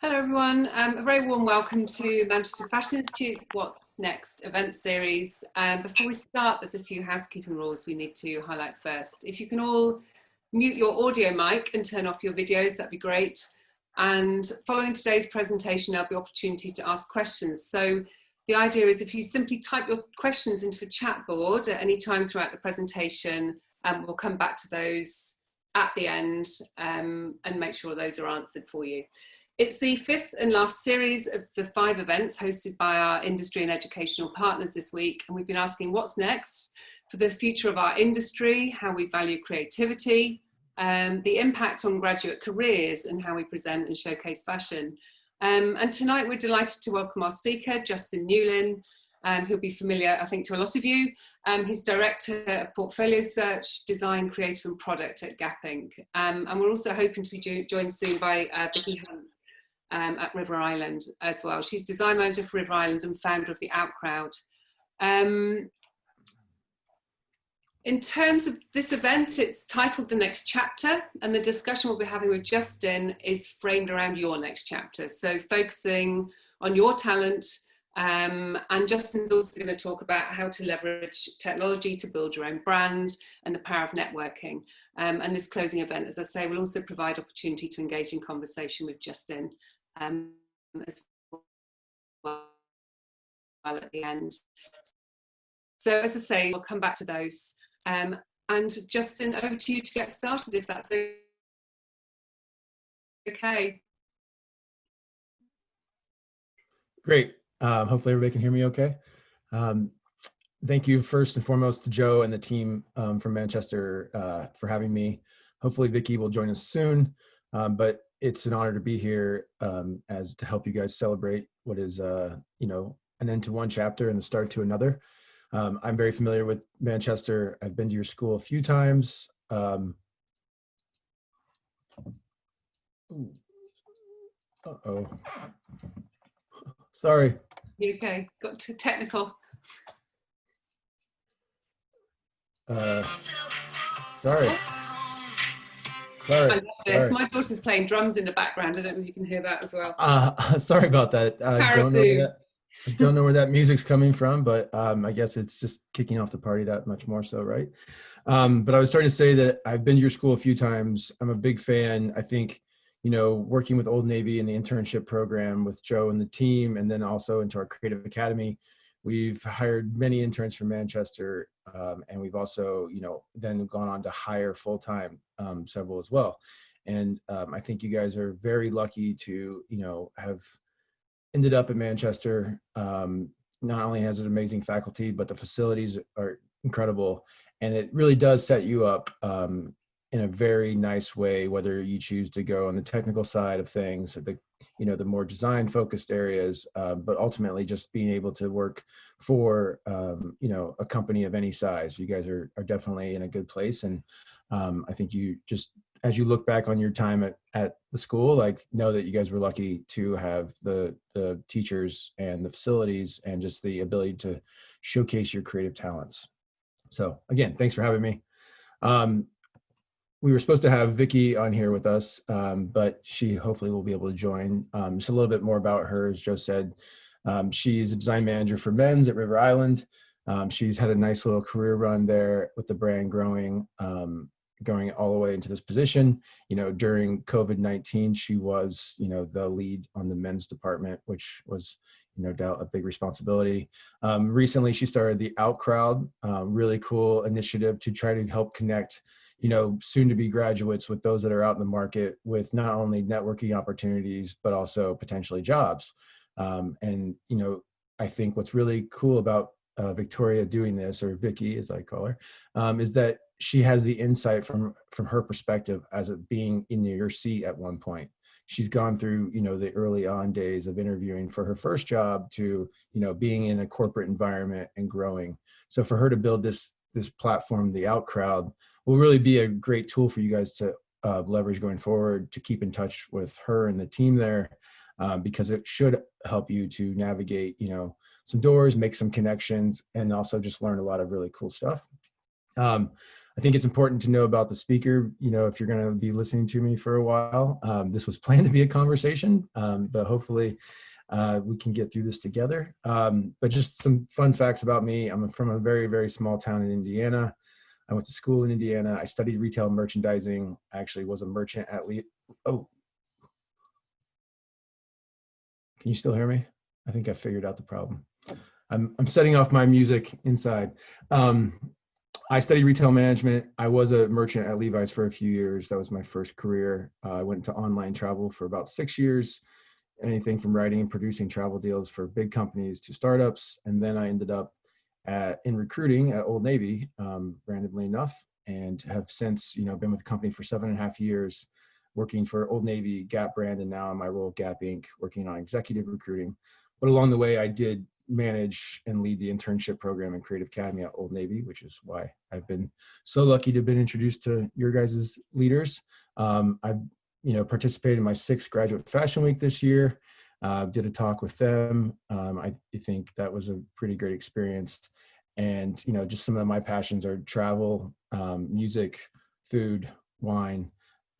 Hello everyone, a very warm welcome to Manchester Fashion Institute's What's Next event series. Before we start, there's a few housekeeping rules we need to highlight first. If you can all mute your audio mic and turn off your videos, that'd be great. And following today's presentation, there'll be opportunity to ask questions. So the idea is if you simply type your questions into the chat board at any time throughout the presentation, we'll come back to those at the end and make sure those are answered for you. It's the fifth and last series of the 5 events hosted by our industry and educational partners this week. And we've been asking what's next for the future of our industry, how we value creativity, the impact on graduate careers and how we present and showcase fashion. And tonight we're delighted to welcome our speaker, Justin Newlin, who'll be familiar, I think, to a lot of you. He's Director of Portfolio Search, Design, Creative and Product at Gap Inc. And we're also hoping to be joined soon by Vicky Hunt, at River Island as well. She's design manager for River Island and founder of the Outcrowd. In terms of this event, it's titled The Next Chapter, and the discussion we'll be having with Justin is framed around your next chapter. So focusing on your talent, and Justin's also going to talk about how to leverage technology to build your own brand and the power of networking. And this closing event, as I say, will also provide opportunity to engage in conversation with Justin as well at the end. So as I say, we'll come back to those. And Justin, over to you to get started, if that's okay. Great. Hopefully everybody can hear me okay. Thank you first and foremost to Joe and the team from Manchester for having me. Hopefully Vicky will join us soon, but it's an honor to be here as to help you guys celebrate what is an end to one chapter and the start to another. I'm very familiar with Manchester. I've been to your school a few times. Sorry. Okay, got too technical. Sorry. I love this. My daughter's playing drums in the background. I don't know if you can hear that as well. Sorry about that. I don't know where that music's coming from, but I guess it's just kicking off the party that much more so, right? But I was trying to say that I've been to your school a few times. I'm a big fan. I think, working with Old Navy and the internship program with Joe and the team, and then also into our Creative Academy, we've hired many interns from Manchester, and we've also, then gone on to hire full-time several as well. And I think you guys are very lucky to, have ended up at Manchester. Not only has it amazing faculty, but the facilities are incredible. And it really does set you up in a very nice way, whether you choose to go on the technical side of things, or the more design focused areas, but ultimately just being able to work for, a company of any size. You guys are definitely in a good place. And I think you just, as you look back on your time at the school, know that you guys were lucky to have the teachers and the facilities and just the ability to showcase your creative talents. So again, thanks for having me. We were supposed to have Vicky on here with us, but she hopefully will be able to join. Just a little bit more about her, as Joe said. She's a design manager for men's at River Island. She's had a nice little career run there with the brand going all the way into this position. During COVID-19, she was, the lead on the men's department, which was no doubt a big responsibility. Recently, she started the Outcrowd, really cool initiative to try to help connect soon to be graduates with those that are out in the market with not only networking opportunities, but also potentially jobs. And I think what's really cool about Victoria doing this, or Vicky as I call her, is that she has the insight from her perspective as it being in your seat at one point. She's gone through, the early on days of interviewing for her first job to, being in a corporate environment and growing. So for her to build this platform, the Outcrowd, will really be a great tool for you guys to leverage going forward, to keep in touch with her and the team there, because it should help you to navigate, some doors, make some connections, and also just learn a lot of really cool stuff. I think it's important to know about the speaker, if you're going to be listening to me for a while. This was planned to be a conversation, but hopefully we can get through this together. But just some fun facts about me. I'm from a very, very small town in Indiana. I went to school in Indiana. I studied retail merchandising. I actually was a merchant at Oh, can you still hear me? I think I figured out the problem. I'm setting off my music inside. I studied retail management. I was a merchant at Levi's for a few years. That was my first career. I went into online travel for about 6 years, anything from writing and producing travel deals for big companies to startups. And then I ended up in recruiting at Old Navy, randomly enough, and have since, been with the company for 7.5 years, working for Old Navy, Gap brand, and now in my role, Gap Inc., working on executive recruiting. But along the way, I did manage and lead the internship program in Creative Academy at Old Navy, which is why I've been so lucky to have been introduced to your guys' leaders. I've participated in my 6th Graduate Fashion Week this year. Did a talk with them. I think that was a pretty great experience. And, just some of my passions are travel, music, food, wine.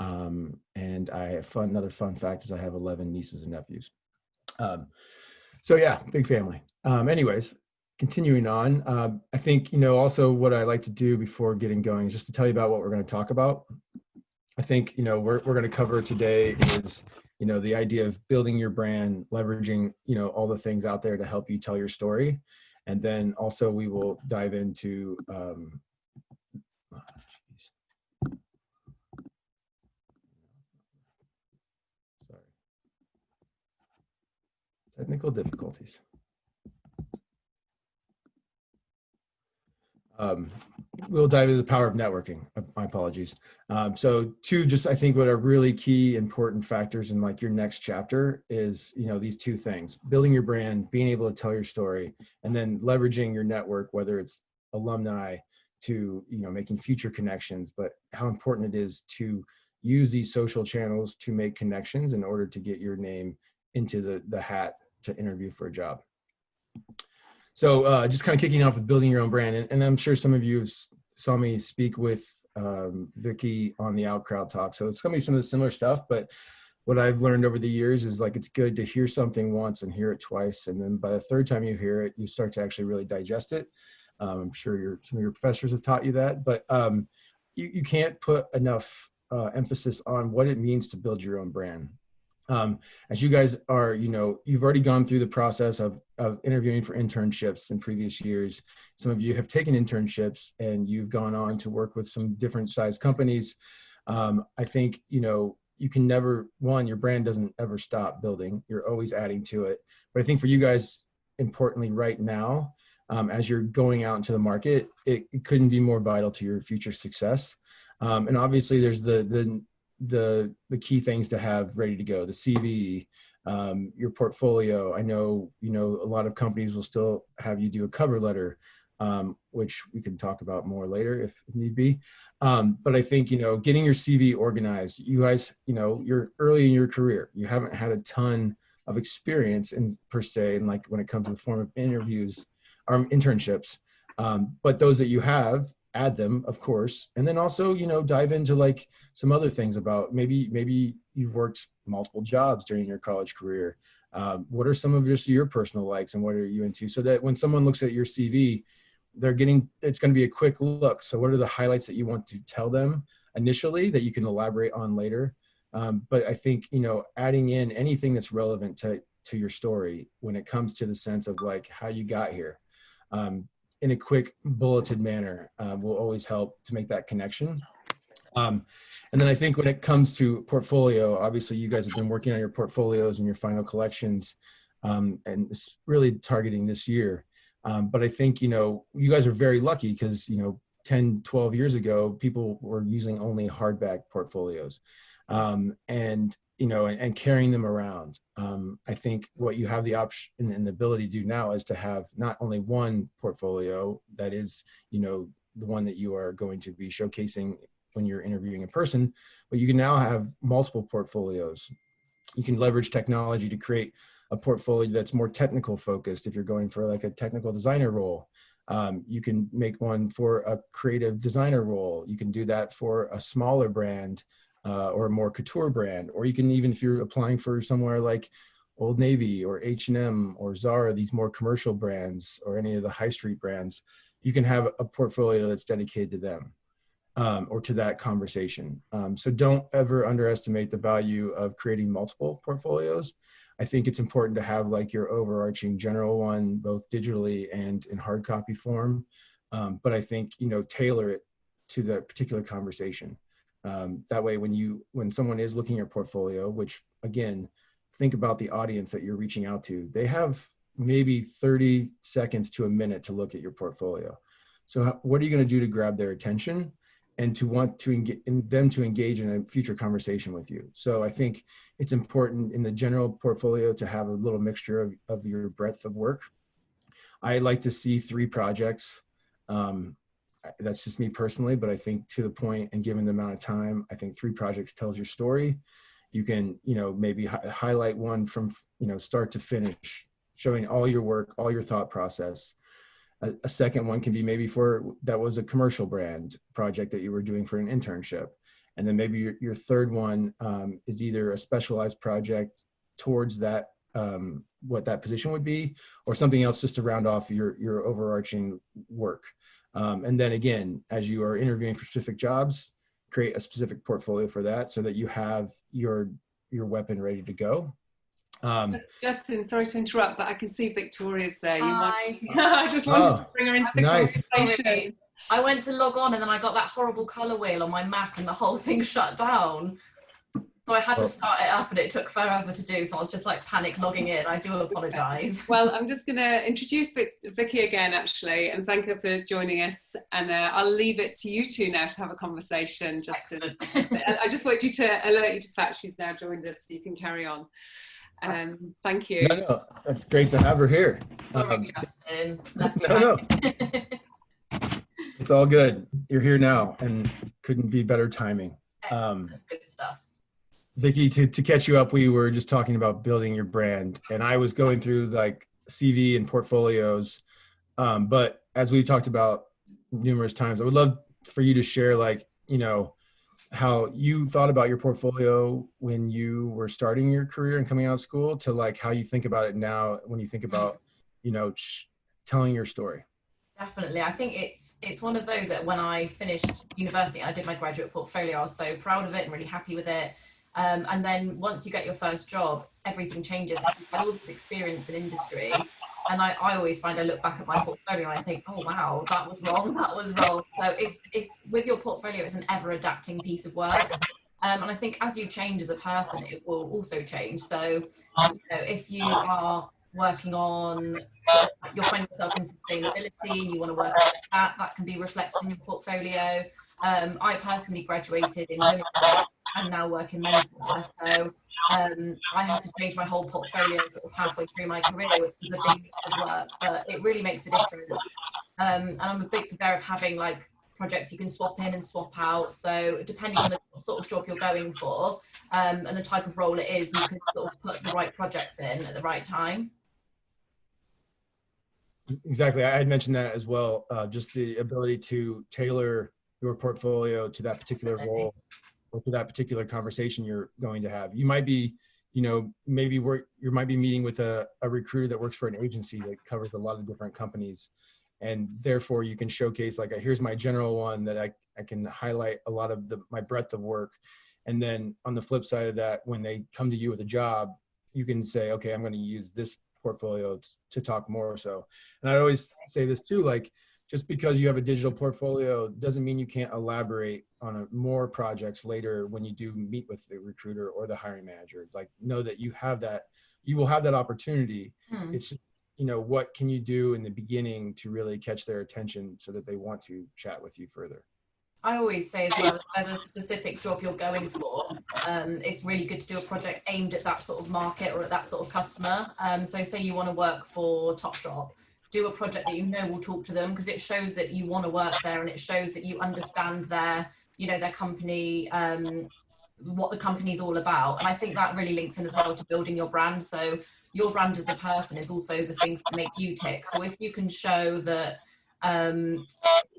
And another fun fact is I have 11 nieces and nephews. So yeah, big family. Anyways, continuing on, I think, also what I like to do before getting going is just to tell you about what we're going to talk about. I think, we're going to cover today is, the idea of building your brand, leveraging, all the things out there to help you tell your story. And then also we will dive into, technical difficulties. We'll dive into the power of networking. My apologies. So I think what are really key important factors in like your next chapter is, these 2 things: building your brand, being able to tell your story, and then leveraging your network, whether it's alumni to, making future connections, but how important it is to use these social channels to make connections in order to get your name into the hat to interview for a job. So just kind of kicking off with building your own brand. And I'm sure some of you saw me speak with Vicky on the Outcrowd talk. So it's going to be some of the similar stuff. But what I've learned over the years is like it's good to hear something once and hear it twice. And then by the 3rd time you hear it, you start to actually really digest it. I'm sure some of your professors have taught you that. But you can't put enough emphasis on what it means to build your own brand. As you guys are, you've already gone through the process of interviewing for internships in previous years. Some of you have taken internships and you've gone on to work with some different sized companies. I think, you can never, your brand doesn't ever stop building. You're always adding to it. But I think for you guys, importantly right now, as you're going out into the market, it couldn't be more vital to your future success. And obviously there's the key things to have ready to go: the CV, your portfolio. I know, a lot of companies will still have you do a cover letter, which we can talk about more later if need be. But I think, getting your CV organized, you guys, you're early in your career. You haven't had a ton of experience per se, and like when it comes to the form of interviews or internships. But those that you have, add them, of course. And then also, dive into like some other things about maybe you've worked multiple jobs during your college career. What are some of just your personal likes and what are you into? So that when someone looks at your CV, it's going to be a quick look. So what are the highlights that you want to tell them initially that you can elaborate on later? But I think, adding in anything that's relevant to your story when it comes to the sense of like how you got here, in a quick bulleted manner, will always help to make that connection. And then I think when it comes to portfolio, obviously you guys have been working on your portfolios and your final collections, and it's really targeting this year. But I think, you guys are very lucky because, 10, 12 years ago, people were using only hardback portfolios, and carrying them around. I think what you have the option and the ability to do now is to have not only one portfolio that is, the one that you are going to be showcasing when you're interviewing in person, but you can now have multiple portfolios. You can leverage technology to create a portfolio that's more technical focused if you're going for like a technical designer role. You can make one for a creative designer role. You can do that for a smaller brand or a more couture brand, or you can even, if you're applying for somewhere like Old Navy or H&M or Zara, these more commercial brands, or any of the high street brands, you can have a portfolio that's dedicated to them or to that conversation. So don't ever underestimate the value of creating multiple portfolios. I think it's important to have like your overarching general one, both digitally and in hard copy form. But I think, tailor it to the particular conversation. That way, when someone is looking at your portfolio, which again, think about the audience that you're reaching out to, they have maybe 30 seconds to a minute to look at your portfolio. So what are you going to do to grab their attention and to want to engage in a future conversation with you? So I think it's important in the general portfolio to have a little mixture of your breadth of work. I like to see 3 projects. That's just me personally, but I think to the point and given the amount of time, I think 3 projects tells your story. You can, maybe highlight one from, start to finish, showing all your work, all your thought process. A second one can be maybe that was a commercial brand project that you were doing for an internship. And then maybe your third one is either a specialized project towards that, what that position would be, or something else just to round off your overarching work. And then again, as you are interviewing for specific jobs, create a specific portfolio for that so that you have your weapon ready to go. Justin, sorry to interrupt, but I can see Victoria's there. Hi. I just wanted to bring her into the conversation. I went to log on and then I got that horrible colour wheel on my Mac and the whole thing shut down. So I had to start it up and it took forever to do. So I was just like panic logging in. I do apologise. Well, I'm just going to introduce Vicky again, actually, and thank her for joining us. And I'll leave it to you two now to have a conversation. I just want you to alert you to the fact she's now joined us so you can carry on. Thank you. No, that's great to have her here. Justin. No. It's all good. You're here now and couldn't be better timing. Good stuff. Vicky, to catch you up, we were just talking about building your brand, and I was going through like CV and portfolios. But as we've talked about numerous times, I would love for you to share, how you thought about your portfolio when you were starting your career and coming out of school to like how you think about it now when you think about, telling your story. Definitely. I think it's one of those that when I finished university, I did my graduate portfolio. I was so proud of it and really happy with it. And then once you get your first job, everything changes. You've had all this experience in industry. And I always find I look back at my portfolio and I think, oh, wow, that was wrong. So it's with your portfolio, it's an ever adapting piece of work. And I think as you change as a person, it will also change. So, if you are working on, you're finding yourself in sustainability, you want to work on that can be reflected in your portfolio. I personally graduated in women's and now work in menswear. So I had to change my whole portfolio sort of halfway through my career, which was a big piece of work, but it really makes a difference. And I'm a big fan of having like projects you can swap in and swap out. So depending on the sort of job you're going for and the type of role it is, you can sort of put the right projects in at the right time. Exactly. I had mentioned that as well. Just the ability to tailor your portfolio to that particular role or to that particular conversation you're going to have. You might be, you might be meeting with a recruiter that works for an agency that covers a lot of different companies. And therefore you can showcase like, here's my general one that I can highlight a lot of my breadth of work. And then on the flip side of that, when they come to you with a job, you can say, okay, I'm going to use this portfolio to talk more so. And I always say this too, like, just because you have a digital portfolio doesn't mean you can't elaborate on more projects later when you do meet with the recruiter or the hiring manager. Like, know that you will have that opportunity. It's, what can you do in the beginning to really catch their attention so that they want to chat with you further? I always say as well, if there's a specific job you're going for, it's really good to do a project aimed at that sort of market or at that sort of customer. So say you want to work for Topshop, do a project that will talk to them, because it shows that you want to work there and it shows that you understand their company, what the company's all about. And I think that really links in as well to building your brand. So your brand as a person is also the things that make you tick. So if you can show that You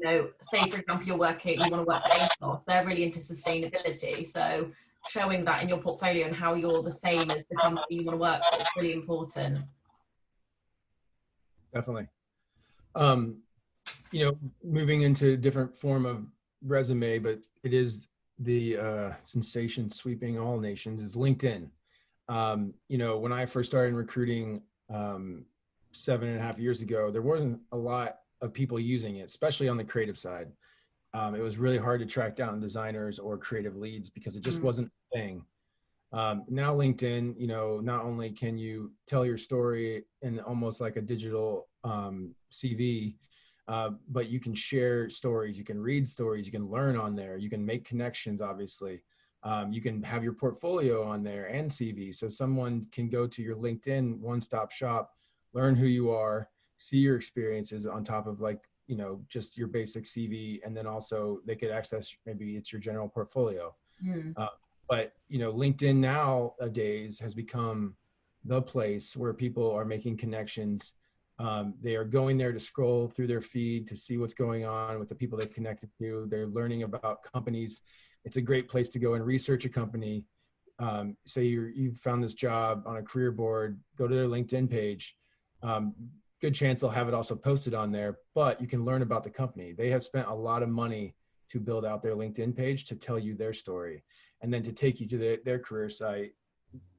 know, say for example, you want to work for ASOS, they're really into sustainability. So showing that in your portfolio and how you're the same as the company you want to work for is really important. Definitely. You know, moving into a different form of resume, but it is the sensation sweeping all nations, is LinkedIn. You know, when I first started recruiting 7.5 years ago, there wasn't a lot of people using it, especially on the creative side. It was really hard to track down designers or creative leads because it just wasn't a thing. Now LinkedIn, you know, not only can you tell your story in almost like a digital CV, but you can share stories, you can read stories, you can learn on there, you can make connections, obviously. You can have your portfolio on there and CV. So someone can go to your LinkedIn one-stop shop, learn who you are, see your experiences on top of, like, you know, just your basic CV. And then also they could access, maybe it's your general portfolio. But, you know, LinkedIn nowadays has become the place where people are making connections. They are going there to scroll through their feed to see what's going on with the people they connected to. They're learning about companies. It's a great place to go and research a company. Say you found this job on a career board, go to their LinkedIn page. Good chance they'll have it also posted on there, but you can learn about the company. They have spent a lot of money to build out their LinkedIn page to tell you their story, and then to take you to their career site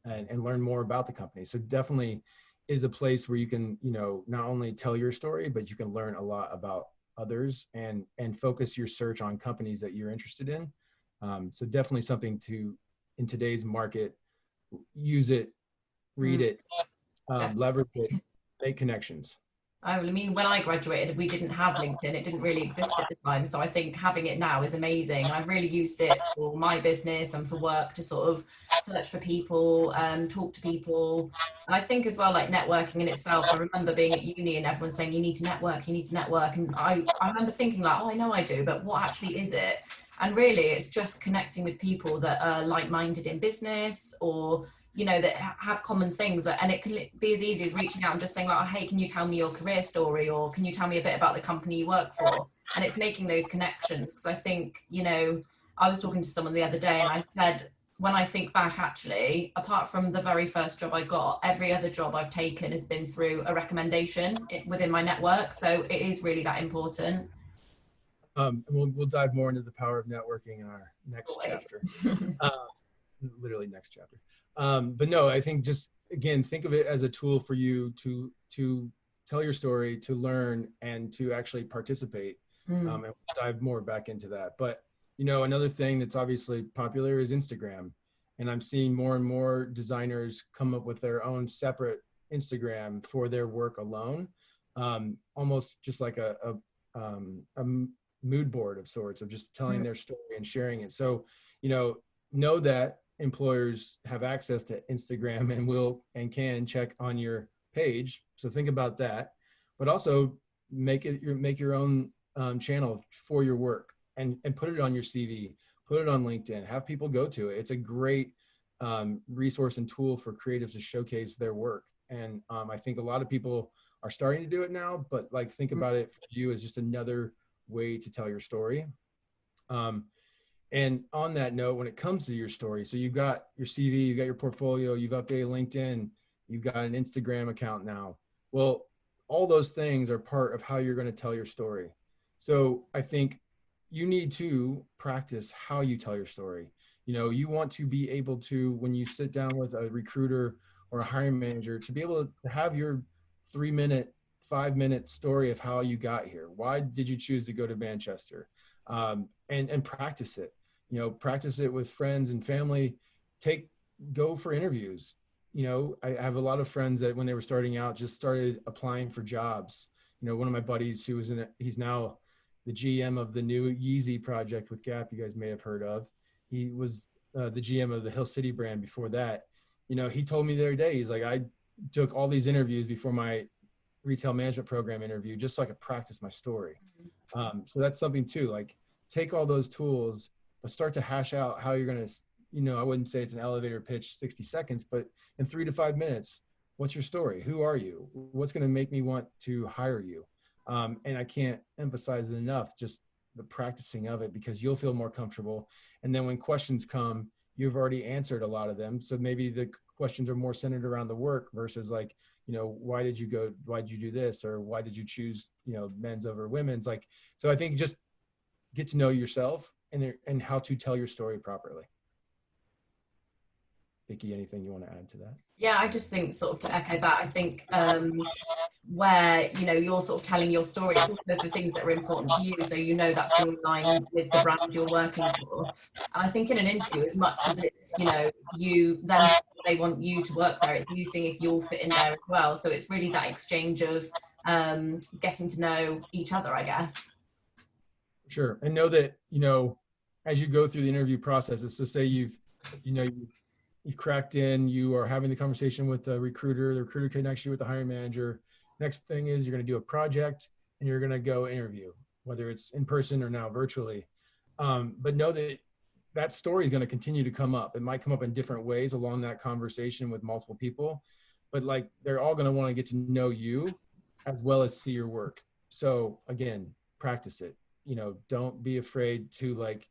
and learn more about the company. So definitely is a place where you can, you know, not only tell your story, but you can learn a lot about others and focus your search on companies that you're interested in. So definitely something to, in today's market, use it, read it, leverage it, make connections. I mean, when I graduated, we didn't have LinkedIn. It didn't really exist at the time. So I think having it now is amazing. And I've really used it for my business and for work to sort of search for people, talk to people. And I think as well, like networking in itself, I remember being at uni and everyone saying, you need to network, you need to network. And I remember thinking like, oh, I know I do, but what actually is it? And really, it's just connecting with people that are like-minded in business, or you know, that have common things. And it can be as easy as reaching out and just saying like, oh, hey, can you tell me your career story, or can you tell me a bit about the company you work for? And it's making those connections, because I think, you know, I was talking to someone the other day and I said, when I think back, actually, apart from the very first job I got, every other job I've taken has been through a recommendation within my network. So it is really that important. We'll dive more into the power of networking in our next Always. chapter. Literally next chapter. But no, I think just, again, think of it as a tool for you to tell your story, to learn, and to actually participate. And we'll dive more back into that. But, you know, another thing that's obviously popular is Instagram. And I'm seeing more and more designers come up with their own separate Instagram for their work alone. Almost just like a mood board of sorts, of just telling their story and sharing it. So, you know that employers have access to Instagram and will and can check on your page. So think about that, but also make your own channel for your work, and put it on your CV, put it on LinkedIn, have people go to it. It's a great resource and tool for creatives to showcase their work. And I think a lot of people are starting to do it now, but like, think about it for you as just another way to tell your story. And on that note, when it comes to your story, so you've got your CV, you've got your portfolio, you've updated LinkedIn, you've got an Instagram account now. Well, all those things are part of how you're going to tell your story. So I think you need to practice how you tell your story. You know, you want to be able to, when you sit down with a recruiter or a hiring manager, to be able to have your 3-minute, 5-minute story of how you got here. Why did you choose to go to Manchester? And practice it. You know, practice it with friends and family. Go for interviews. You know, I have a lot of friends that when they were starting out just started applying for jobs. You know, one of my buddies who was he's now the GM of the new Yeezy project with Gap, you guys may have heard of. He was the GM of the Hill City brand before that. You know, he told me the other day, he's like, I took all these interviews before my retail management program interview just so I could practice my story. So that's something too, like, take all those tools, but start to hash out how you're going to, you know, I wouldn't say it's an elevator pitch 60 seconds, but in 3 to 5 minutes, what's your story? Who are you? What's going to make me want to hire you? And I can't emphasize it enough, just the practicing of it, because you'll feel more comfortable. And then when questions come, you've already answered a lot of them. So maybe the questions are more centered around the work versus like, you know, why did you do this? Or why did you choose, you know, men's over women's? Like, so I think just get to know yourself and how to tell your story properly. Vicky, anything you want to add to that? Yeah, I just think sort of to echo that, I think where, you know, you're sort of telling your story, it's also for things that are important to you. So, you know, that's in line with the brand you're working for. And I think in an interview, as much as it's, you know, they want you to work there, it's you seeing if you'll fit in there as well. So it's really that exchange of getting to know each other, I guess. Sure. And know that, you know, as you go through the interview processes, so say you cracked in, you are having the conversation with the recruiter connects you with the hiring manager. Next thing is you're going to do a project and you're going to go interview, whether it's in person or now virtually. But know that that story is going to continue to come up. It might come up in different ways along that conversation with multiple people, but like they're all going to want to get to know you as well as see your work. So again, practice it. You know, don't be afraid to like,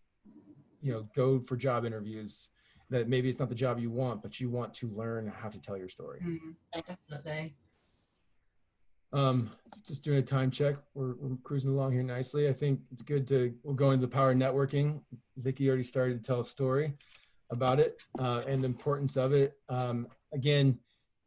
you know, go for job interviews that maybe it's not the job you want, but you want to learn how to tell your story. Definitely. Just doing a time check. We're cruising along here nicely. I think it's good we'll go into the power of networking. Vicky already started to tell a story about it and the importance of it. Again,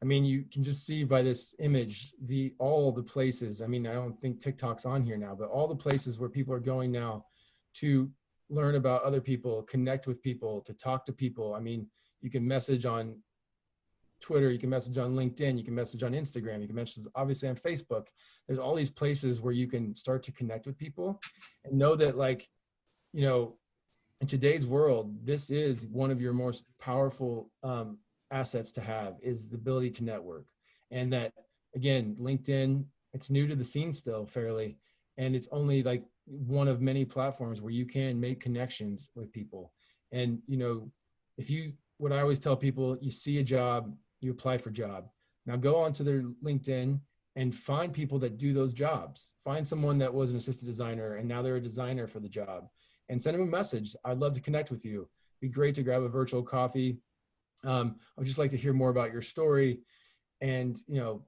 I mean, you can just see by this image, all the places, I mean, I don't think TikTok's on here now, but all the places where people are going now to learn about other people, connect with people, to talk to people. I mean, you can message on Twitter, you can message on LinkedIn, you can message on Instagram, you can message obviously on Facebook. There's all these places where you can start to connect with people and know that, like, you know, in today's world, this is one of your most powerful assets to have, is the ability to network. And that, again, LinkedIn, it's new to the scene still fairly, and it's only like one of many platforms where you can make connections with people. And, you know, what I always tell people, you see a job, you apply for a job. Now go onto their LinkedIn and find people that do those jobs. Find someone that was an assistant designer and now they're a designer for the job, and send them a message. I'd love to connect with you. It'd be great to grab a virtual coffee. I would just like to hear more about your story, and, you know,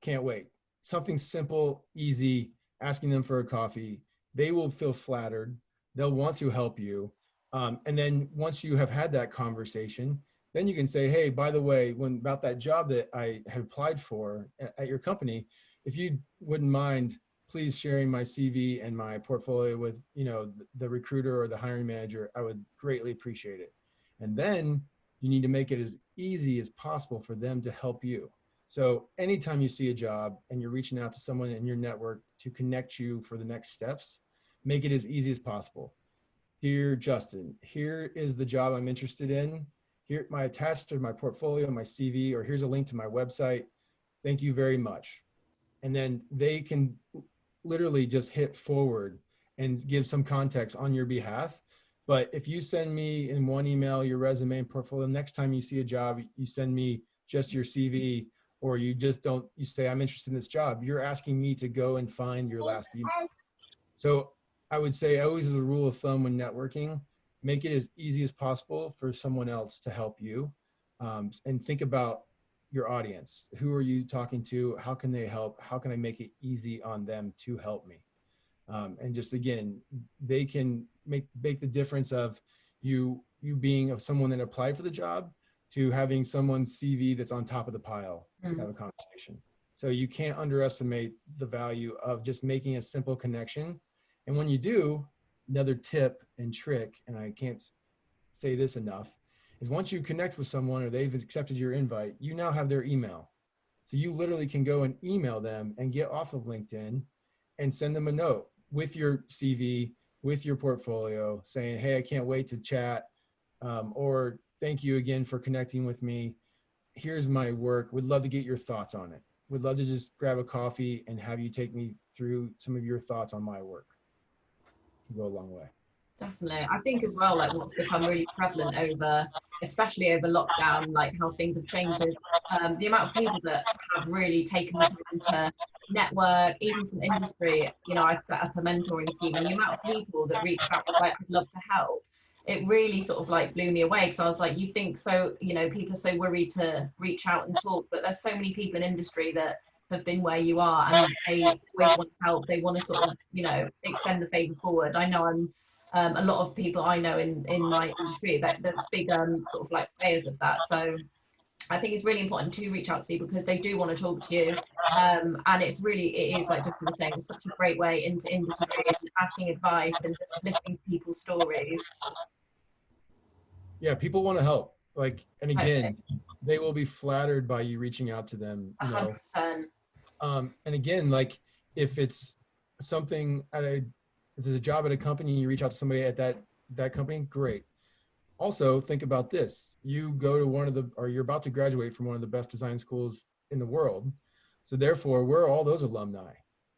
can't wait. Something simple, easy, asking them for a coffee. They will feel flattered. They'll want to help you. And then once you have had that conversation, then you can say, hey, by the way, about that job that I had applied for at your company, if you wouldn't mind, please sharing my CV and my portfolio with, you know, the recruiter or the hiring manager, I would greatly appreciate it. And then you need to make it as easy as possible for them to help you. So anytime you see a job and you're reaching out to someone in your network to connect you for the next steps, make it as easy as possible. Dear Justin, here is the job I'm interested in. Here, my attached to my portfolio, my CV, or here's a link to my website. Thank you very much. And then they can literally just hit forward and give some context on your behalf. But if you send me in one email your resume and portfolio, next time you see a job, you send me just your CV, or you say, I'm interested in this job, you're asking me to go and find your last email. So I would say, always as a rule of thumb when networking, make it as easy as possible for someone else to help you. And think about your audience. Who are you talking to? How can they help? How can I make it easy on them to help me? And just, again, they can make the difference of you being someone that applied for the job to having someone's CV that's on top of the pile to have a conversation. So you can't underestimate the value of just making a simple connection. And when you do, another tip and trick, and I can't say this enough, is once you connect with someone or they've accepted your invite, you now have their email. So you literally can go and email them and get off of LinkedIn and send them a note with your CV, with your portfolio, saying, hey, I can't wait to chat, or thank you again for connecting with me. Here's my work. Would love to get your thoughts on it. Would love to just grab a coffee and have you take me through some of your thoughts on my work. Go a long way. Definitely. I think as well, like what's become really prevalent especially over lockdown, like how things have changed, is the amount of people that have really taken the time to network, even from industry. You know, I set up a mentoring scheme, and the amount of people that reached out was like, I'd love to help. It really sort of like blew me away, because I was like, you think so, you know, people are so worried to reach out and talk, but there's so many people in industry that have been where you are, and they always want to help. They want to sort of, you know, extend the favor forward. I know a lot of people I know in my industry that they're big sort of like players of that. So I think it's really important to reach out to people, because they do want to talk to you. And it is like Justin was saying, it's such a great way into industry and asking advice and just listening to people's stories. Yeah, people want to help. Like, and again, Totally. they will be flattered by you reaching out to them, you know. 100%. And again, like if it's something if there's a job at a company and you reach out to somebody at that company, great. Also, think about this. You go to you're about to graduate from one of the best design schools in the world. So therefore, where are all those alumni?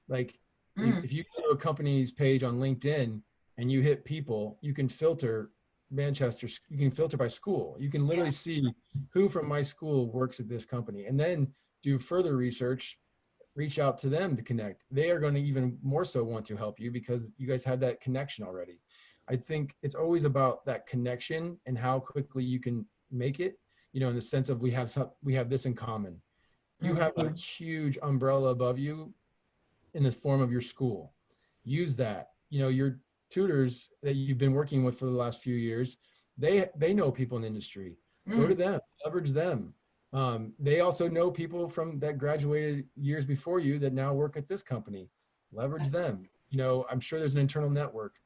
Like, if you go to a company's page on LinkedIn and you hit people, you can filter Manchester, you can filter by school. You can literally see who from my school works at this company, and then do further research, reach out to them to connect. They are going to even more so want to help you because you guys had that connection already. I think it's always about that connection and how quickly you can make it, you know, in the sense of we have this in common. You have a huge umbrella above you in the form of your school. Use that. You know, your tutors that you've been working with for the last few years, they know people in the industry. Go to them, leverage them. They also know people from that graduated years before you that now work at this company. Leverage them. You know, I'm sure there's an internal network.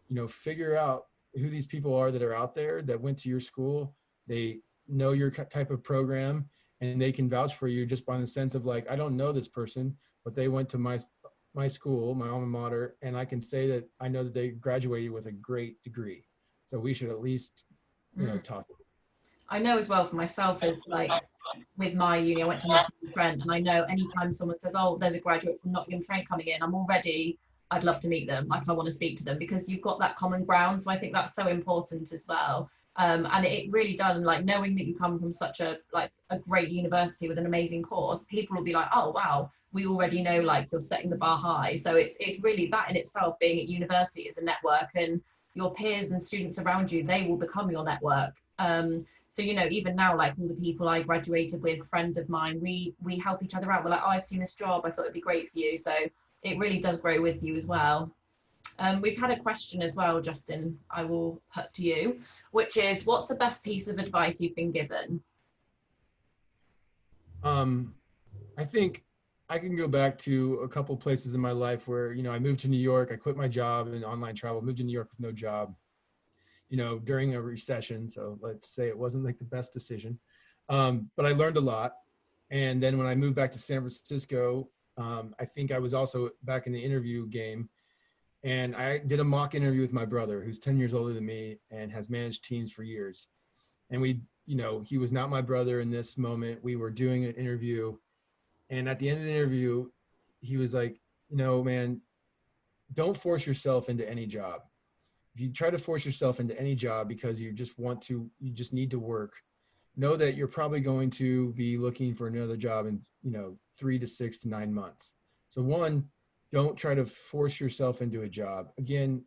You know, figure out who these people are that are out there that went to your school. They know your type of program, and they can vouch for you just by the sense of like, I don't know this person, but they went to my school, my alma mater, and I can say that I know that they graduated with a great degree. So we should at least, you know, talk. I know as well for myself is like with my uni, I went to Nottingham Trent, and I know anytime someone says, oh, there's a graduate from Nottingham Trent coming in, I'd love to meet them. Like I want to speak to them, because you've got that common ground. So I think that's so important as well. And it really does. And like knowing that you come from such a great university with an amazing course, people will be like, oh, wow, we already know like you're setting the bar high. So it's really that in itself, being at university is a network, and your peers and students around you, they will become your network. So, you know, even now, like all the people I graduated with, friends of mine, we help each other out. We're like, oh, I've seen this job, I thought it'd be great for you. So it really does grow with you as well. We've had a question as well, Justin, I will put to you, which is, what's the best piece of advice you've been given? I think I can go back to a couple places in my life where, you know, I moved to New York, I quit my job in online travel, moved to New York with no job, you know, during a recession. So let's say it wasn't like the best decision. But I learned a lot. And then when I moved back to San Francisco, I think I was also back in the interview game. And I did a mock interview with my brother, who's 10 years older than me and has managed teams for years. And we, you know, he was not my brother in this moment. We were doing an interview. And at the end of the interview, he was like, you know, man, don't force yourself into any job. If you try to force yourself into any job because you just need to work, know that you're probably going to be looking for another job in, you know, 3 to 6 to 9 months. So one, don't try to force yourself into a job. Again,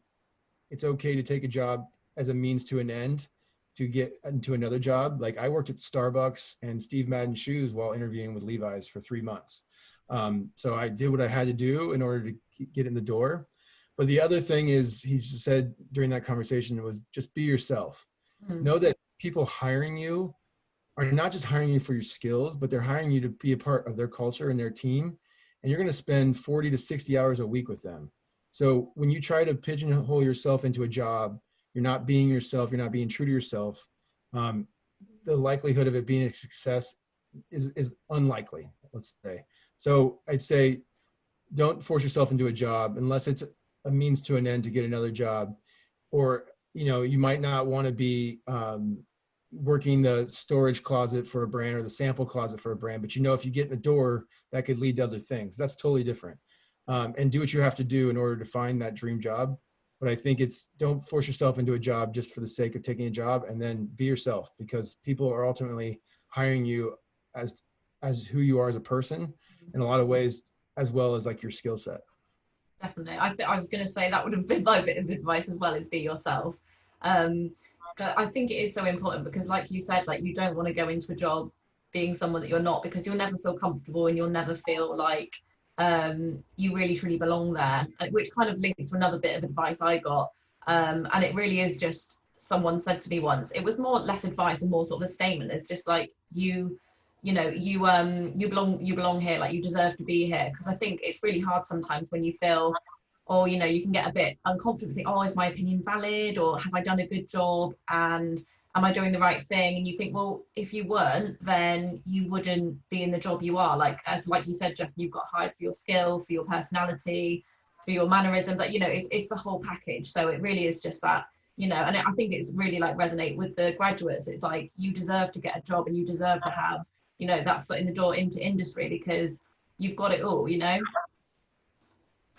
it's okay to take a job as a means to an end to get into another job. Like I worked at Starbucks and Steve Madden Shoes while interviewing with Levi's for 3 months. So I did what I had to do in order to get in the door. But the other thing is, he said during that conversation, was just be yourself. Know that people hiring you are not just hiring you for your skills, but they're hiring you to be a part of their culture and their team. And you're going to spend 40 to 60 hours a week with them. So when you try to pigeonhole yourself into a job, you're not being yourself, you're not being true to yourself. The likelihood of it being a success is unlikely, let's say. So I'd say, don't force yourself into a job unless it's a means to an end to get another job. Or, you know, you might not want to be working the storage closet for a brand or the sample closet for a brand, but you know, if you get in the door, that could lead to other things. That's totally different. And do what you have to do in order to find that dream job. But I think don't force yourself into a job just for the sake of taking a job, and then be yourself, because people are ultimately hiring you as who you are as a person. In a lot of ways, as well as like your skill set. Definitely. I was going to say that would have been my bit of advice as well, is be yourself. But I think it is so important because, like you said, like you don't want to go into a job being someone that you're not, because you'll never feel comfortable and you'll never feel like you really truly belong there, which kind of links to another bit of advice I got. And it really is just, someone said to me once, it was more less advice and more sort of a statement. It's just like, you belong here, like you deserve to be here. Because I think it's really hard sometimes when you feel, or you can get a bit uncomfortable, think, oh, is my opinion valid, or have I done a good job, and am I doing the right thing? And you think, well, if you weren't, then you wouldn't be in the job you are. Like you said, Justin, you've got hired for your skill, for your personality, for your mannerism. That it's the whole package. So it really is just that. And I think it's really like resonate with the graduates. It's like, you deserve to get a job and you deserve to have that foot in the door into industry, because you've got it all.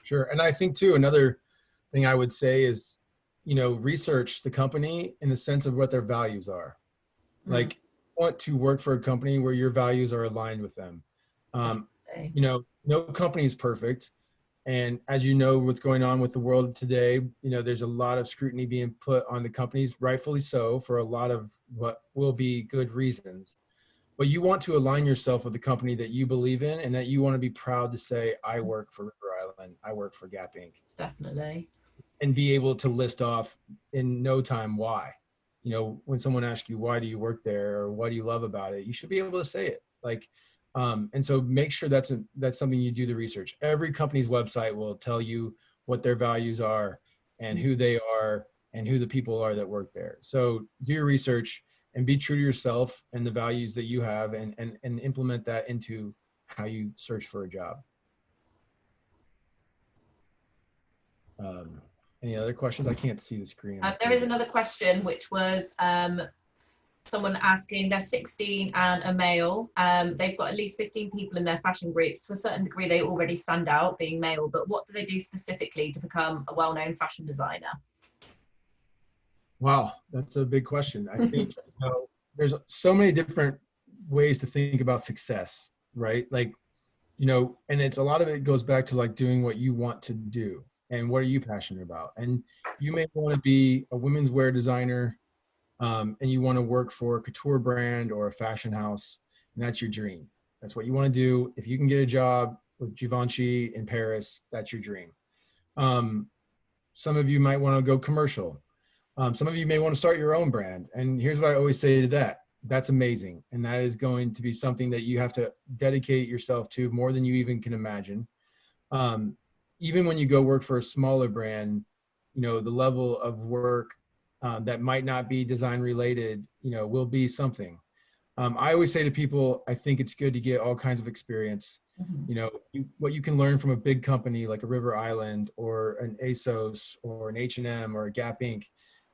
Sure. And I think too, another thing I would say is, research the company in the sense of what their values are. Like, you want to work for a company where your values are aligned with them. No company is perfect. And as you know, what's going on with the world today, there's a lot of scrutiny being put on the companies, rightfully so, for a lot of what will be good reasons. But you want to align yourself with the company that you believe in, and that you want to be proud to say, I work for River Island, I work for Gap Inc. Definitely. And be able to list off in no time why. When someone asks you, why do you work there, or what do you love about it, you should be able to say it. Like, and so make sure that's something you do the research. Every company's website will tell you what their values are and who they are and who the people are that work there. So do your research and be true to yourself and the values that you have, and implement that into how you search for a job. Any other questions? I can't see the screen. There is another question, which was someone asking, they're 16 and a male. They've got at least 15 people in their fashion groups. To a certain degree, they already stand out being male, but what do they do specifically to become a well-known fashion designer? Wow, that's a big question. I think there's so many different ways to think about success, right? Like, and it's a lot of it goes back to like doing what you want to do and what are you passionate about. And you may want to be a women's wear designer, and you want to work for a couture brand or a fashion house, and that's your dream. That's what you want to do. If you can get a job with Givenchy in Paris, that's your dream. Some of you might want to go commercial. Some of you may want to start your own brand. And here's what I always say to that. That's amazing. And that is going to be something that you have to dedicate yourself to more than you even can imagine. Even when you go work for a smaller brand, the level of work that might not be design related, will be something. I always say to people, I think it's good to get all kinds of experience. What you can learn from a big company like a River Island or an ASOS or an H&M or a Gap Inc.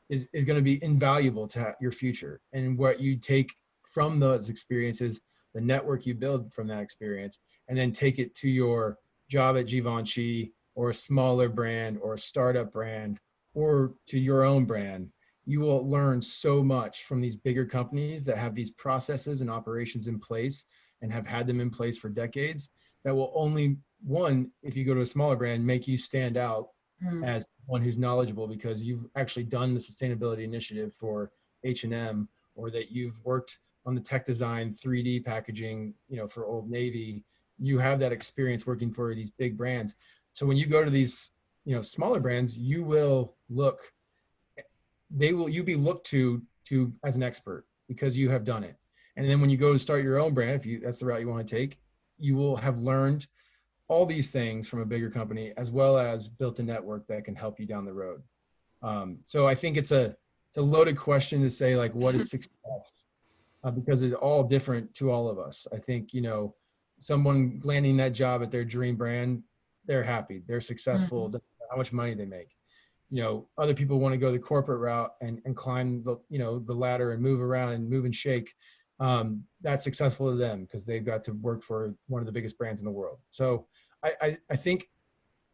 is going to be invaluable to your future. And what you take from those experiences, the network you build from that experience, and then take it to your job at Givenchy or a smaller brand or a startup brand or to your own brand. You will learn so much from these bigger companies that have these processes and operations in place and have had them in place for decades, that will only, one, if you go to a smaller brand, make you stand out as one who's knowledgeable because you've actually done the sustainability initiative for H&M, or that you've worked on the tech design 3D packaging, for Old Navy. You have that experience working for these big brands. So when you go to these, smaller brands, you will you'll be looked to as an expert because you have done it. And then when you go to start your own brand, if that's the route you want to take, you will have learned all these things from a bigger company, as well as built a network that can help you down the road. So I think it's a loaded question to say, like, what is success? Because it's all different to all of us. I think, someone landing that job at their dream brand, they're happy, they're successful, doesn't matter how much money they make. Other people want to go the corporate route and climb the ladder and move around and move and shake. That's successful to them because they've got to work for one of the biggest brands in the world. So I think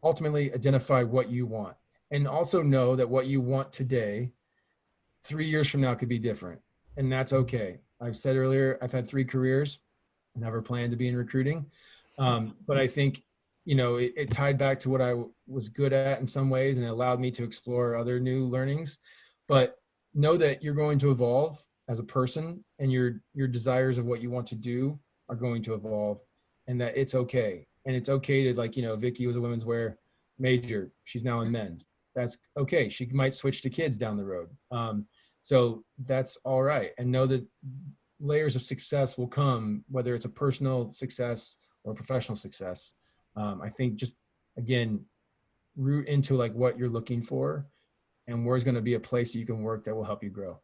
ultimately identify what you want, and also know that what you want today, 3 years from now could be different, and that's okay. I've said earlier, I've had 3 careers, never planned to be in recruiting. But I think, you know, it tied back to what I was good at in some ways, and it allowed me to explore other new learnings. But know that you're going to evolve as a person, and your desires of what you want to do are going to evolve, and that it's okay. And it's okay to, like, you know, Vicky was a women's wear major. She's now in men's. That's okay. She might switch to kids down the road. So that's all right. And know that layers of success will come, whether it's a personal success or professional success. I think just, again, root into like what you're looking for, and where's going to be a place that you can work that will help you grow.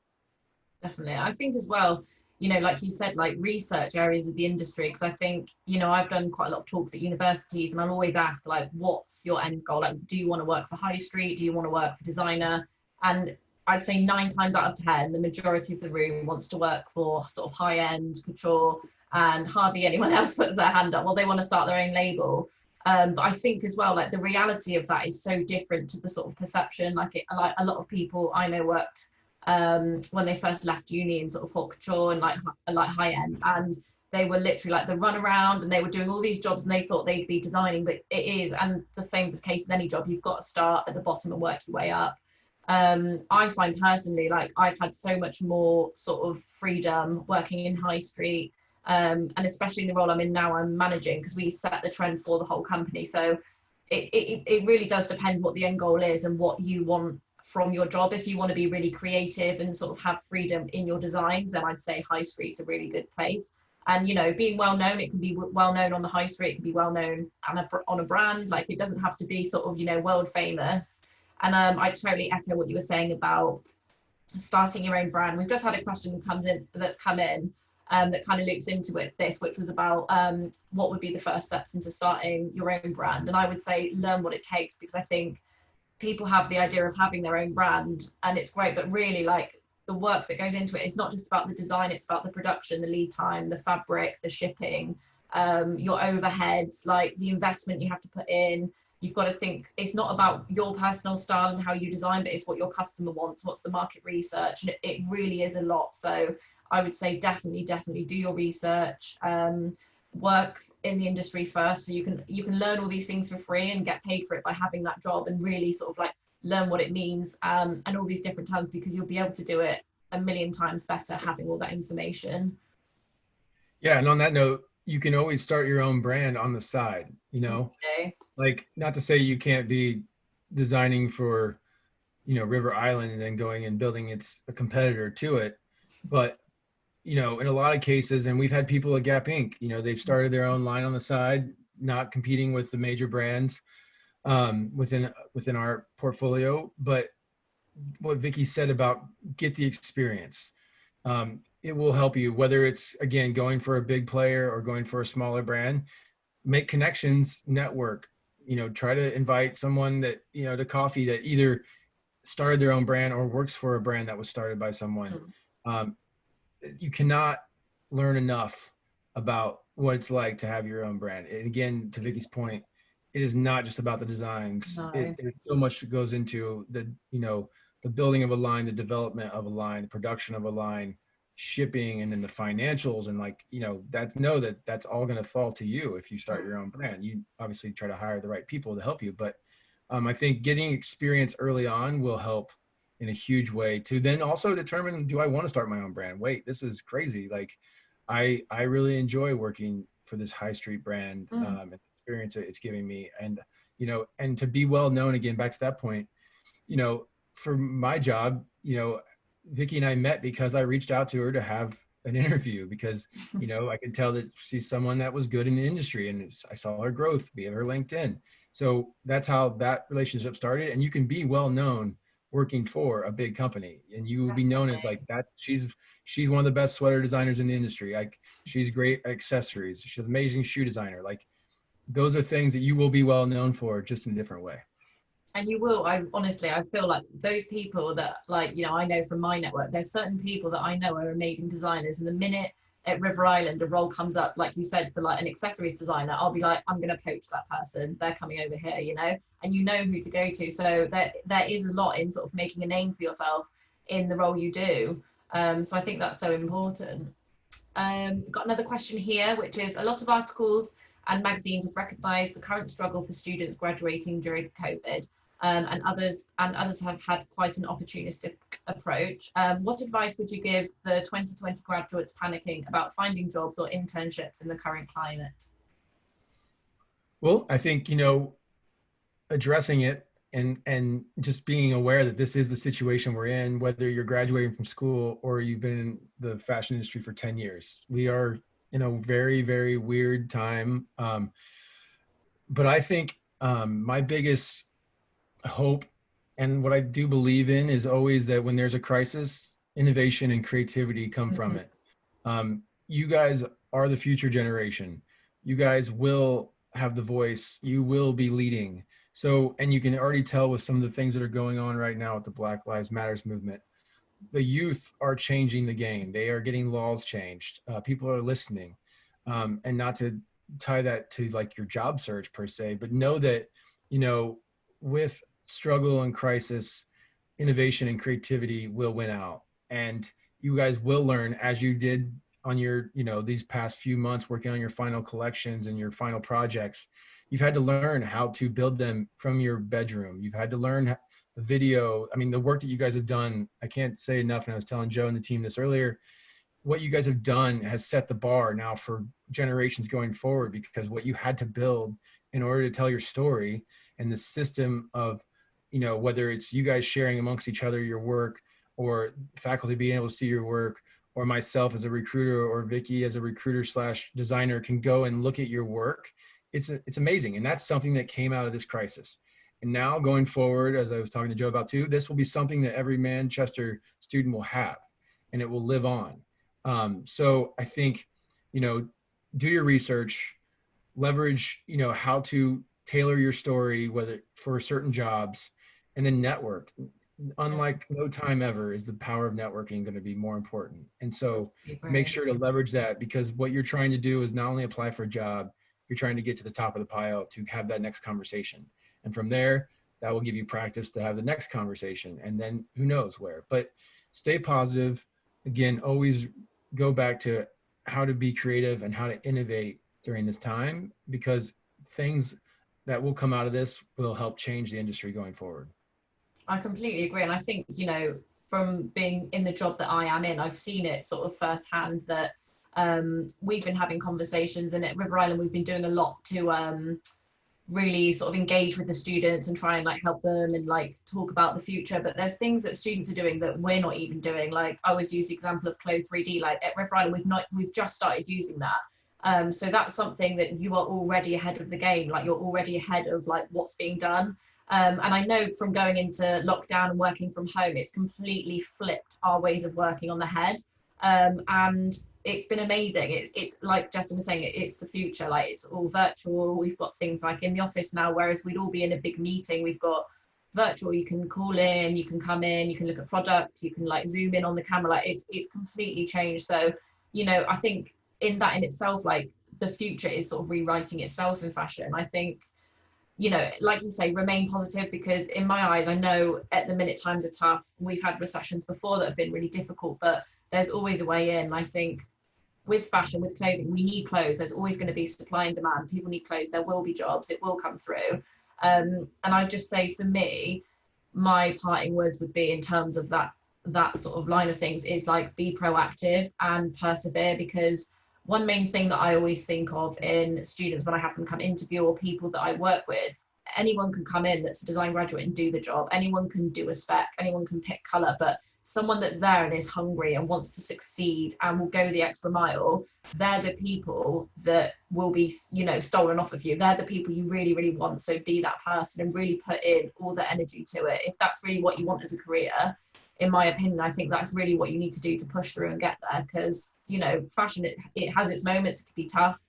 Definitely. I think as well, you know, like you said, like research areas of the industry, because I think, you know, I've done quite a lot of talks at universities, and I'm always asked, like, what's your end goal? Like, do you want to work for high street? Do you want to work for designer? And I'd say 9 times out of 10, the majority of the room wants to work for sort of high end couture, and hardly anyone else puts their hand up. Well, they want to start their own label. But I think as well, like the reality of that is so different to the sort of perception. Like a lot of people I know worked when they first left uni in sort of haute couture and like high end, and they were literally like the run around, and they were doing all these jobs, and they thought they'd be designing, but it is, and the same is the case with any job, you've got to start at the bottom and work your way up. I find personally, like, I've had so much more sort of freedom working in high street, and especially in the role I'm in now, I'm managing, because we set the trend for the whole company. So it really does depend what the end goal is and what you want from your job. If you want to be really creative and sort of have freedom in your designs, then I'd say high street's a really good place. And, you know, being well known, it can be well known on the high street, it can be well known on a brand. Like, it doesn't have to be sort of, you know, world famous. And I totally echo what you were saying about starting your own brand. We've just had a question that's come in that kind of loops into this, which was about what would be the first steps into starting your own brand. And I would say learn what it takes, because I think people have the idea of having their own brand, and it's great, but really, like, the work that goes into it is not just about the design, it's about the production, the lead time, the fabric, the shipping, your overheads, like the investment you have to put in. You've got to think, it's not about your personal style and how you design, but it's what your customer wants, what's the market research, and it really is a lot. So I would say definitely do your research, work in the industry first, so you can learn all these things for free and get paid for it by having that job, and really sort of like learn what it means, and all these different terms, because you'll be able to do it a million times better having all that information. Yeah, and on that note, you can always start your own brand on the side, you know. Okay. Like, not to say you can't be designing for, you know, River Island and then going and building a competitor to it, but, you know, in a lot of cases, and we've had people at Gap Inc., you know, they've started their own line on the side, not competing with the major brands within our portfolio. But what Vicky said about get the experience, it will help you, whether it's, again, going for a big player or going for a smaller brand. Make connections, network, you know, try to invite someone that, you know, to coffee that either started their own brand or works for a brand that was started by someone. You cannot learn enough about what it's like to have your own brand. And again, to Vicky's point, it is not just about the designs. No. There's so much that goes into the, you know, the building of a line, the development of a line, the production of a line, shipping, and then the financials. And, like, you know, that's all going to fall to you if you start your own brand. You obviously try to hire the right people to help you, but I think getting experience early on will help in a huge way to then also determine, do I want to start my own brand? Wait, this is crazy. Like, I really enjoy working for this high street brand, and experience it's giving me. And, you know, and to be well known, again, back to that point, you know, for my job, you know, Vicky and I met because I reached out to her to have an interview, because, you know, I could tell that she's someone that was good in the industry, and I saw her growth via her LinkedIn. So that's how that relationship started. And you can be well known working for a big company, and you will be known as like that. She's one of the best sweater designers in the industry. Like, she's great at accessories. She's an amazing shoe designer. Like, those are things that you will be well known for, just in a different way. And you will. I honestly, I feel like those people that, like, you know, I know from my network, there's certain people that I know are amazing designers, and the minute at River Island a role comes up, like you said, for like an accessories designer, I'll be like, I'm going to poach that person, they're coming over here, you know, and you know who to go to. So there is a lot in sort of making a name for yourself in the role you do. So I think that's so important. Got another question here, which is, a lot of articles and magazines have recognised the current struggle for students graduating during COVID. And others have had quite an opportunistic approach. What advice would you give the 2020 graduates panicking about finding jobs or internships in the current climate? Well, I think, addressing it and just being aware that this is the situation we're in, whether you're graduating from school or you've been in the fashion industry for 10 years. We are in a very, very weird time. But I think my biggest hope and what I do believe in is always that when there's a crisis, innovation and creativity come from it. You guys are the future generation. You guys will have the voice. You will be leading. So, and you can already tell with some of the things that are going on right now with the Black Lives Matters movement, the youth are changing the game. They are getting laws changed. People are listening. And not to tie that to like your job search per se, but know that, with struggle and crisis, innovation and creativity will win out. And you guys will learn, as you did on your, these past few months working on your final collections and your final projects. You've had to learn how to build them from your bedroom. You've had to learn the video. I mean, the work that you guys have done, I can't say enough. And I was telling Joe and the team this earlier, what you guys have done has set the bar now for generations going forward, because what you had to build in order to tell your story and the system of, whether it's you guys sharing amongst each other your work, or faculty being able to see your work, or myself as a recruiter, or Vicky as a recruiter / designer can go and look at your work. It's amazing. And that's something that came out of this crisis. And now going forward, as I was talking to Joe about too, this will be something that every Manchester student will have, and it will live on. So I think, do your research, leverage, how to tailor your story, whether for certain jobs, and then network. Unlike no time ever is the power of networking going to be more important. And so make sure to leverage that, because what you're trying to do is not only apply for a job, you're trying to get to the top of the pile to have that next conversation. And from there, that will give you practice to have the next conversation. And then who knows where, but stay positive. Again, always go back to how to be creative and how to innovate during this time, because things that will come out of this will help change the industry going forward. I completely agree. And I think, from being in the job that I am in, I've seen it sort of firsthand that we've been having conversations, and at River Island, we've been doing a lot to really sort of engage with the students and try and help them and talk about the future. But there's things that students are doing that we're not even doing. Like I always use the example of Clothes 3D. At River Island, we've just started using that. So that's something that you are already ahead of the game. You're already ahead of what's being done. And I know from going into lockdown and working from home, it's completely flipped our ways of working on the head. And it's been amazing. It's like Justin was saying, it's the future. It's all virtual. We've got things in the office now, whereas we'd all be in a big meeting. We've got virtual. You can call in, you can come in, you can look at product, you can zoom in on the camera. It's completely changed. So, I think in itself, the future is sort of rewriting itself in fashion. I think, like you say, remain positive, because in my eyes, I know at the minute times are tough. We've had recessions before that have been really difficult, but there's always a way in. I think with fashion, with clothing, we need clothes. There's always going to be supply and demand. People need clothes. There will be jobs. It will come through. And I just say, for me, my parting words would be in terms of that sort of line of things is be proactive and persevere, because one main thing that I always think of in students when I have them come interview, or people that I work with, anyone can come in that's a design graduate and do the job. Anyone can do a spec, anyone can pick color, but someone that's there and is hungry and wants to succeed and will go the extra mile, they're the people that will be, stolen off of you. They're the people you really, really want. So be that person and really put in all the energy to it. If that's really what you want as a career, in my opinion, I think that's really what you need to do to push through and get there. Because, fashion, it has its moments. It can be tough.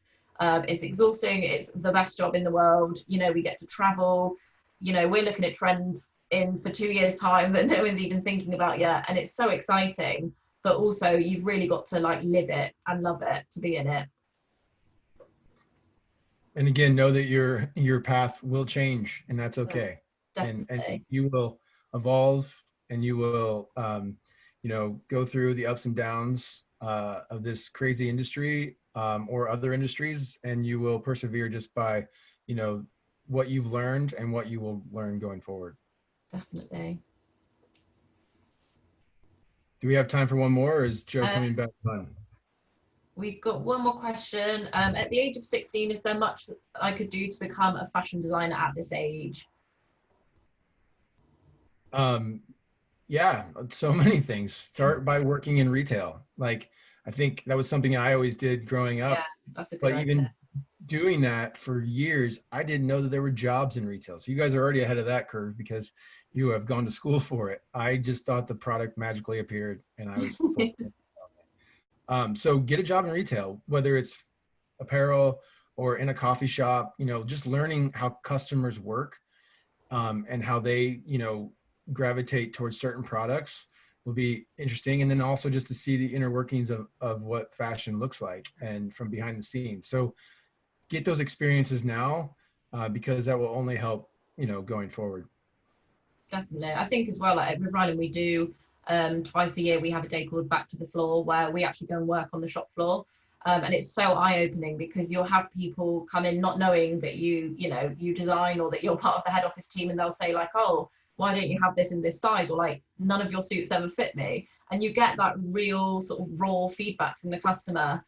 It's exhausting. It's the best job in the world. We get to travel. We're looking at trends for 2 years' time that no one's even thinking about yet. And it's so exciting. But also, you've really got to live it and love it to be in it. And again, know that your path will change, and that's okay. Definitely. And you will evolve, and you will, go through the ups and downs of this crazy industry. or other industries, and you will persevere just by, you know, what you've learned and what you will learn going forward. Definitely. Do we have time for one more, or is Joe coming back on? We've got one more question. At the age of 16, is there much that I could do to become a fashion designer at this age? Yeah, so many things. Start by working in retail. Like, I think that was something I always did growing up. Yeah, that's a good But idea. even doing that for years, I didn't know that there were jobs in retail. So you guys are already ahead of that curve because you have gone to school for it. I just thought the product magically appeared, and I was so get a job in retail, whether it's apparel or in a coffee shop, you know, just learning how customers work, and how they, you know, gravitate towards certain products will be interesting. And then also just to see the inner workings of what fashion looks like and from behind the scenes. So get those experiences now, because that will only help, you know, going forward. Definitely. I think as well, like with Ryland, we do twice a year, we have a day called Back to the Floor, where we actually go and work on the shop floor. And it's so eye-opening because you'll have people come in not knowing that you know, you design or that you're part of the head office team, and they'll say like, oh, why don't you have this in this size? Or like, none of your suits ever fit me. And you get that real sort of raw feedback from the customer,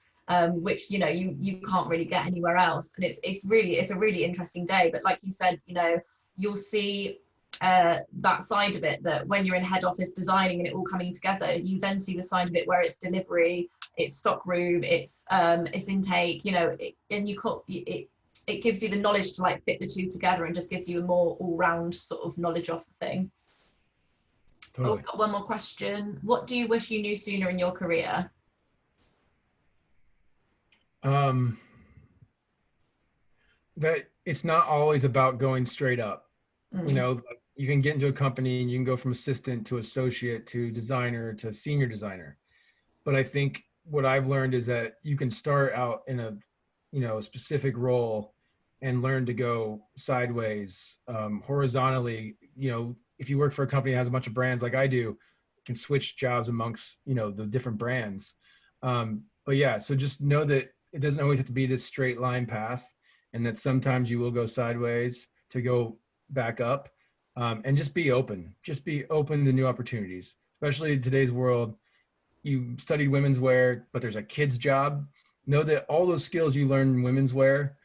which, you know, you can't really get anywhere else. And it's a really interesting day. But like you said, you know, you'll see that side of it, that when you're in head office designing and it all coming together, you then see the side of it where it's delivery, it's stockroom, it's intake, you know, and it gives you the knowledge to like fit the two together and just gives you a more all-round sort of knowledge of the thing. Totally. Oh, I've got one more question. What do you wish you knew sooner in your career? That it's not always about going straight up. Mm. You know, you can get into a company and you can go from assistant to associate to designer to senior designer. But I think what I've learned is that you can start out in a, you know, a specific role and learn to go sideways, horizontally. You know, if you work for a company that has a bunch of brands like I do, you can switch jobs amongst, you know, the different brands. But yeah, so just know that it doesn't always have to be this straight line path, and that sometimes you will go sideways to go back up, and just be open to new opportunities, especially in today's world. You studied women's wear, but there's a kid's job. Know that all those skills you learn in women's wear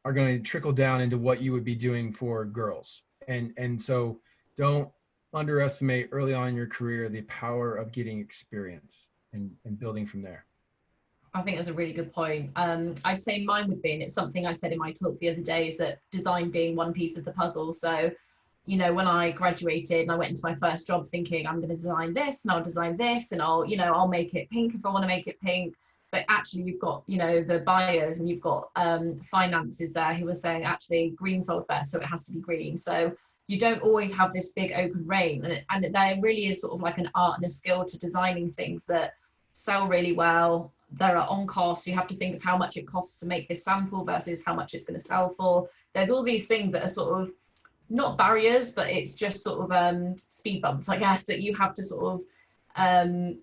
are going to trickle down into what you would be doing for girls. And so don't underestimate early on in your career the power of getting experience and building from there. I think that's a really good point. I'd say mine would be, and it's something I said in my talk the other day, is that design being one piece of the puzzle. So, you know, when I graduated and I went into my first job thinking I'm going to design this and I'll design this and I'll make it pink if I want to make it pink. But actually you've got, you know, the buyers and you've got finances there who are saying actually green sold best, so it has to be green. So you don't always have this big open range, and there really is sort of like an art and a skill to designing things that sell really well. There are on costs. You have to think of how much it costs to make this sample versus how much it's going to sell for. There's all these things that are sort of not barriers, but it's just sort of speed bumps, I guess, that you have to sort of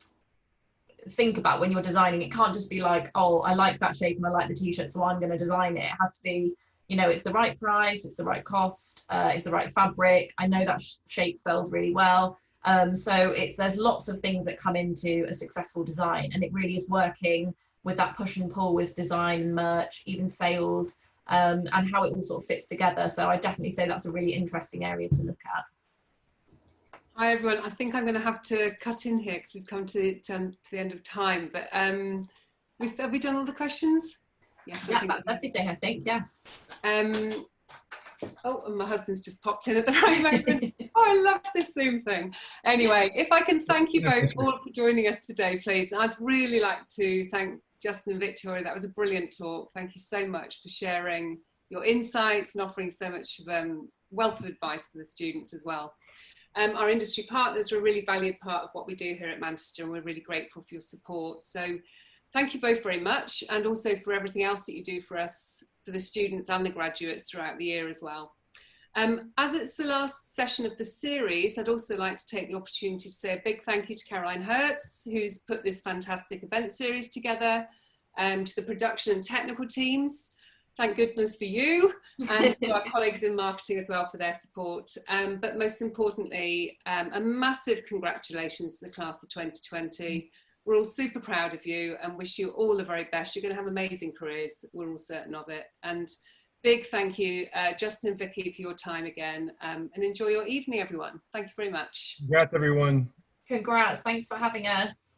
think about when you're designing. It can't just be like, oh, I like that shape and I like the t-shirt, so I'm going to design it. It has to be, you know, it's the right price, it's the right cost, it's the right fabric. I know that shape sells really well. So there's lots of things that come into a successful design, and it really is working with that push and pull with design, merch, even sales, and how it all sort of fits together. So I definitely say that's a really interesting area to look at. Hi everyone, I think I'm going to have to cut in here because we've come to the end of time, but have we done all the questions? Yes, yeah, that's everything, I think, yes. Oh, and my husband's just popped in at the right moment. Oh, I love this Zoom thing. Anyway, if I can thank you both all for joining us today, please. And I'd really like to thank Justin and Victoria. That was a brilliant talk. Thank you so much for sharing your insights and offering so much wealth of advice for the students as well. Our industry partners are a really valued part of what we do here at Manchester, and we're really grateful for your support. So thank you both very much, and also for everything else that you do for us, for the students and the graduates throughout the year as well. As it's the last session of the series, I'd also like to take the opportunity to say a big thank you to Caroline Hertz, who's put this fantastic event series together, to the production and technical teams. Thank goodness for you, and to our colleagues in marketing as well for their support. But most importantly, a massive congratulations to the class of 2020. We're all super proud of you and wish you all the very best. You're going to have amazing careers. We're all certain of it. And big thank you, Justin and Vicky, for your time again. And enjoy your evening, everyone. Thank you very much. Congrats, everyone. Congrats. Thanks for having us.